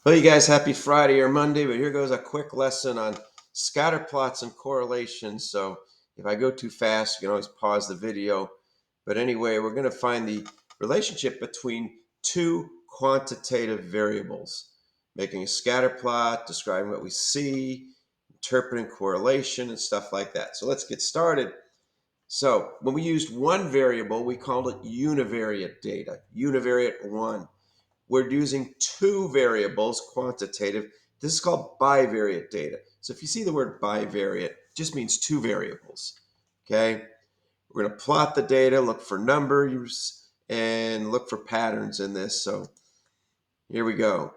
Well, you guys, happy Friday or Monday, but here goes a quick lesson on scatterplots and correlation. So if I go too fast, you can always pause the video. But anyway, we're going to find the relationship between two quantitative variables, making a scatter plot, describing what we see, interpreting correlation and stuff like that. So let's get started. So when we used one variable, we called it univariate data, univariate one. We're using two variables, quantitative. This is called bivariate data. So if you see the word bivariate, it just means two variables. Okay? We're going to plot the data, look for numbers, and look for patterns in this. So here we go.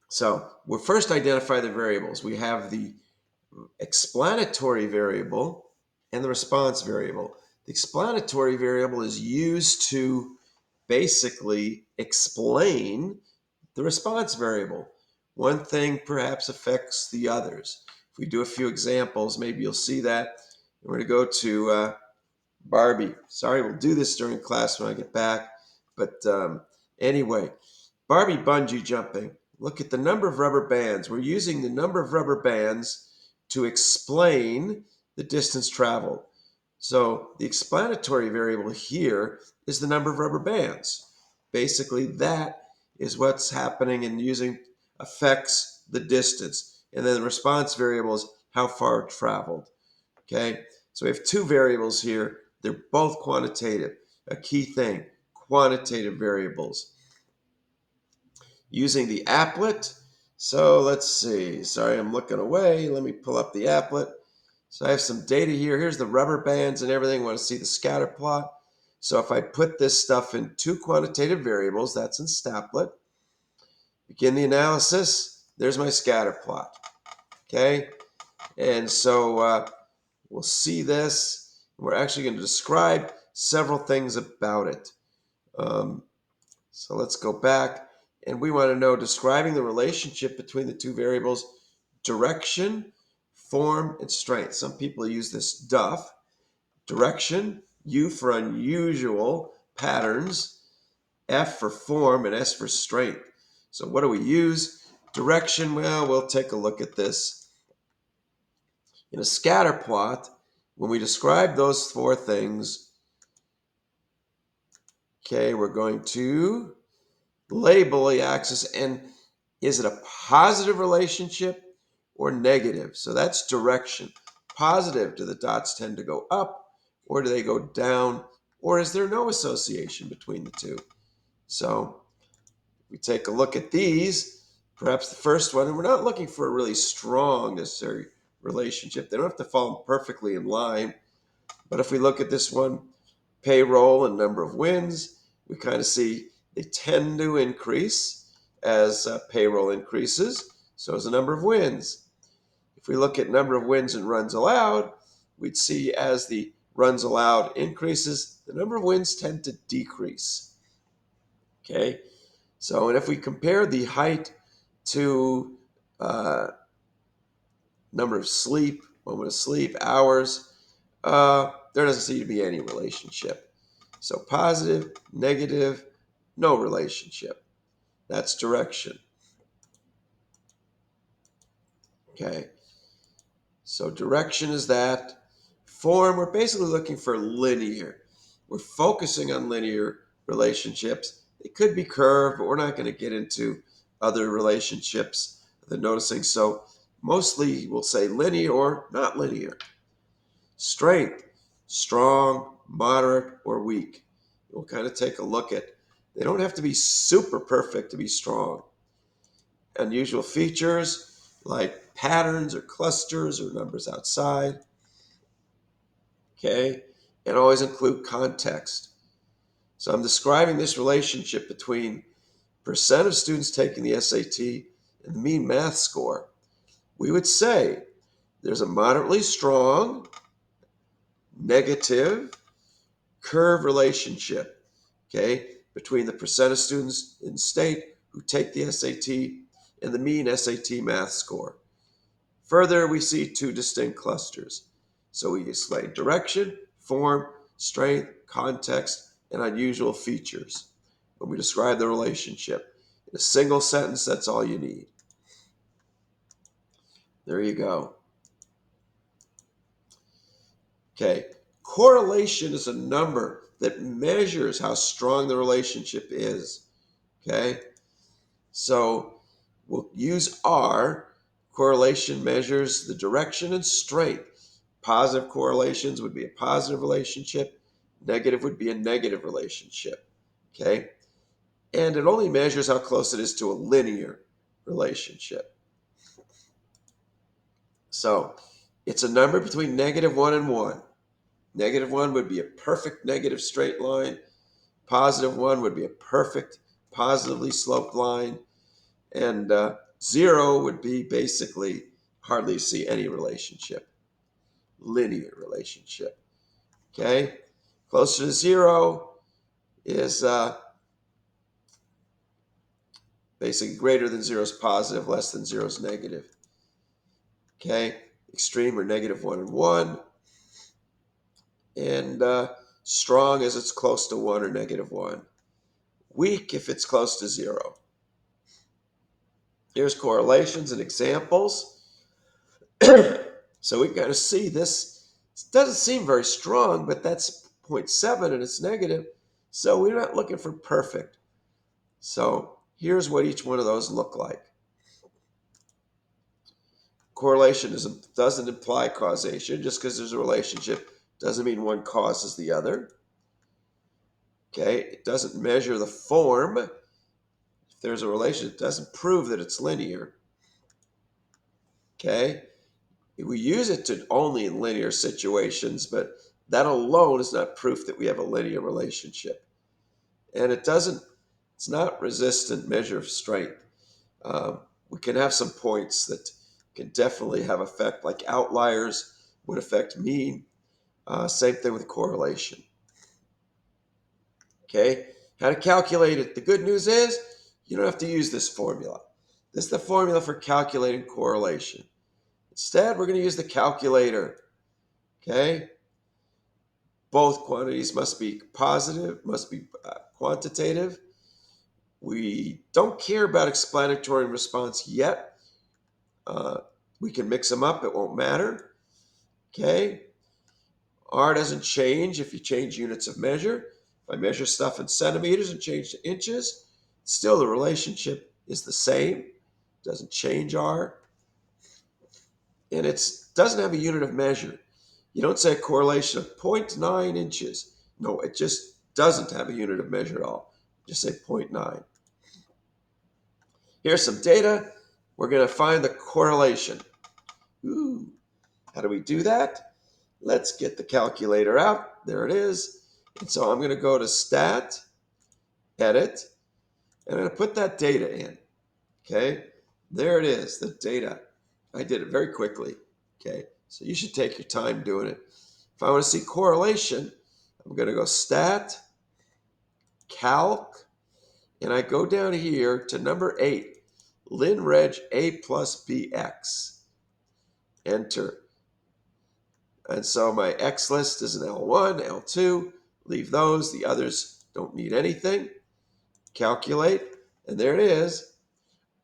So we'll first identify the variables. We have the explanatory variable and the response variable. The explanatory variable is used to basically explain the response variable. One thing perhaps affects the others. If we do a few examples, maybe you'll see that. We're going to go to Barbie. Sorry, we'll do this during class when I get back. But anyway, Barbie bungee jumping. Look at the number of rubber bands. We're using the number of rubber bands to explain the distance traveled. So the explanatory variable here is the number of rubber bands. Basically, that is what's happening and using affects the distance. And then the response variable is how far traveled. Okay, so we have two variables here. They're both quantitative. A key thing, quantitative variables. Using the applet. So let's see. Sorry, I'm looking away. Let me pull up the applet. So I have some data here. Here's the rubber bands and everything. I want to see the scatter plot. So if I put this stuff in two quantitative variables, that's in Staplet. Begin the analysis. There's my scatter plot. Okay, and so we'll see this. We're actually going to describe several things about it. So let's go back, and we want to know describing the relationship between the two variables, direction, form, and strength. Some people use this DUF. Direction, U for unusual patterns, F for form, and S for strength. So what do we use? Direction, well, we'll take a look at this. In a scatter plot, when we describe those four things, okay, we're going to label the axis, and is it a positive relationship or negative? So that's direction. Positive, do the dots tend to go up or do they go down, or is there no association between the two? So we take a look at these, perhaps the first one, and we're not looking for a really strong necessary relationship. They don't have to fall perfectly in line, but if we look at this one, payroll and number of wins, we kind of see they tend to increase as payroll increases, so is the number of wins. If we look at number of wins and runs allowed, we'd see as the runs allowed increases, the number of wins tend to decrease. Okay, so and if we compare the height to number of sleep, moment of sleep, hours, there doesn't seem to be any relationship. So positive, negative, no relationship. That's direction. Okay, so direction is that. Form, we're basically looking for linear. We're focusing on linear relationships. It could be curved, but we're not going to get into other relationships than noticing. So mostly we'll say linear or not linear. Strength, strong, moderate, or weak. We'll kind of take a look at. They don't have to be super perfect to be strong. Unusual features like patterns or clusters or numbers outside. Okay, and always include context. So I'm describing this relationship between percent of students taking the SAT and the mean math score. We would say there's a moderately strong, negative, curve relationship, okay, between the percent of students in the state who take the SAT and the mean SAT math score. Further, we see two distinct clusters. So we explain direction, form, strength, context, and unusual features when we describe the relationship. In a single sentence, that's all you need. There you go. Okay. Correlation is a number that measures how strong the relationship is. Okay. So we'll use R. Correlation measures the direction and strength. Positive correlations would be a positive relationship. Negative would be a negative relationship. Okay. And it only measures how close it is to a linear relationship. So it's a number between -1 and 1. -1 would be a perfect negative straight line. +1 would be a perfect positively sloped line. And 0 would be basically hardly see any relationship, linear relationship. Okay? Closer to 0 is basically greater than 0 is positive, less than 0 is negative. Okay? Extreme or -1 and 1. And strong as it's close to 1 or -1. Weak if it's close to 0. Here's correlations and examples. So we kind of see this. It doesn't seem very strong, but that's 0.7 and it's negative. So we're not looking for perfect. So here's what each one of those look like. Correlation doesn't imply causation. Just because there's a relationship doesn't mean one causes the other. Okay, it doesn't measure the form. If there's a relationship, it doesn't prove that it's linear. Okay, we use it to only in linear situations, but that alone is not proof that we have a linear relationship. And it's not resistant measure of strength. We can have some points that can definitely have effect, like outliers would affect mean. Same thing with correlation. Okay, how to calculate it? The good news is you don't have to use this formula. This is the formula for calculating correlation. Instead, we're going to use the calculator. Okay, both quantities must be positive, must be quantitative. We don't care about explanatory and response yet. We can mix them up, it won't matter. Okay, R doesn't change if you change units of measure. If I measure stuff in centimeters and change to inches, still the relationship is the same. It doesn't change R. And it doesn't have a unit of measure. You don't say a correlation of 0.9 inches. No, it just doesn't have a unit of measure at all. Just say 0.9. Here's some data. We're going to find the correlation. Ooh, how do we do that? Let's get the calculator out. There it is. And so I'm going to go to Stat, Edit, and I'm going to put that data in. Okay, there it is, the data. I did it very quickly. Okay, so you should take your time doing it. If I want to see correlation, I'm going to go Stat, Calc, and I go down here to number 8, Lin Reg A plus BX. Enter. And so my X list is an L1, L2. Leave those. The others don't need anything. Calculate. And there it is.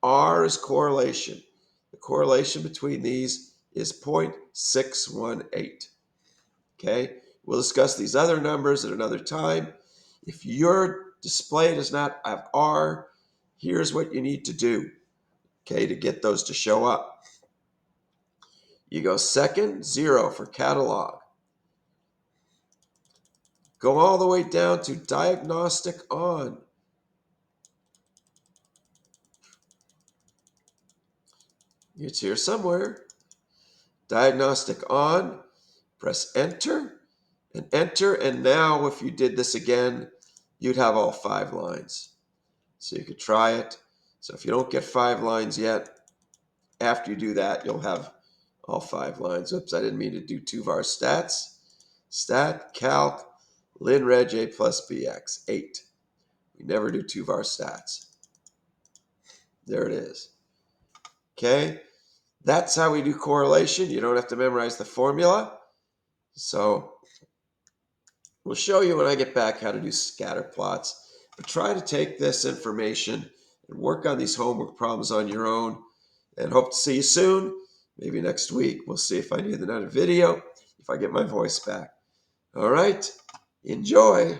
R is correlation. The correlation between these is 0.618. Okay? We'll discuss these other numbers at another time. If your display does not have R, here's what you need to do, okay, to get those to show up. You go second, 0 for catalog. Go all the way down to diagnostic on. It's here somewhere. Diagnostic on. Press enter and enter. And now if you did this again, you'd have all 5 lines. So you could try it. So if you don't get 5 lines yet, after you do that, you'll have all 5 lines. Oops, I didn't mean to do 2 var stats. Stat, calc, lin reg A plus BX, 8. We never do 2 var stats. There it is. Okay, that's how we do correlation. You don't have to memorize the formula. So we'll show you when I get back how to do scatter plots. But try to take this information and work on these homework problems on your own. And hope to see you soon. Maybe next week. We'll see if I need another video, if I get my voice back. All right. Enjoy.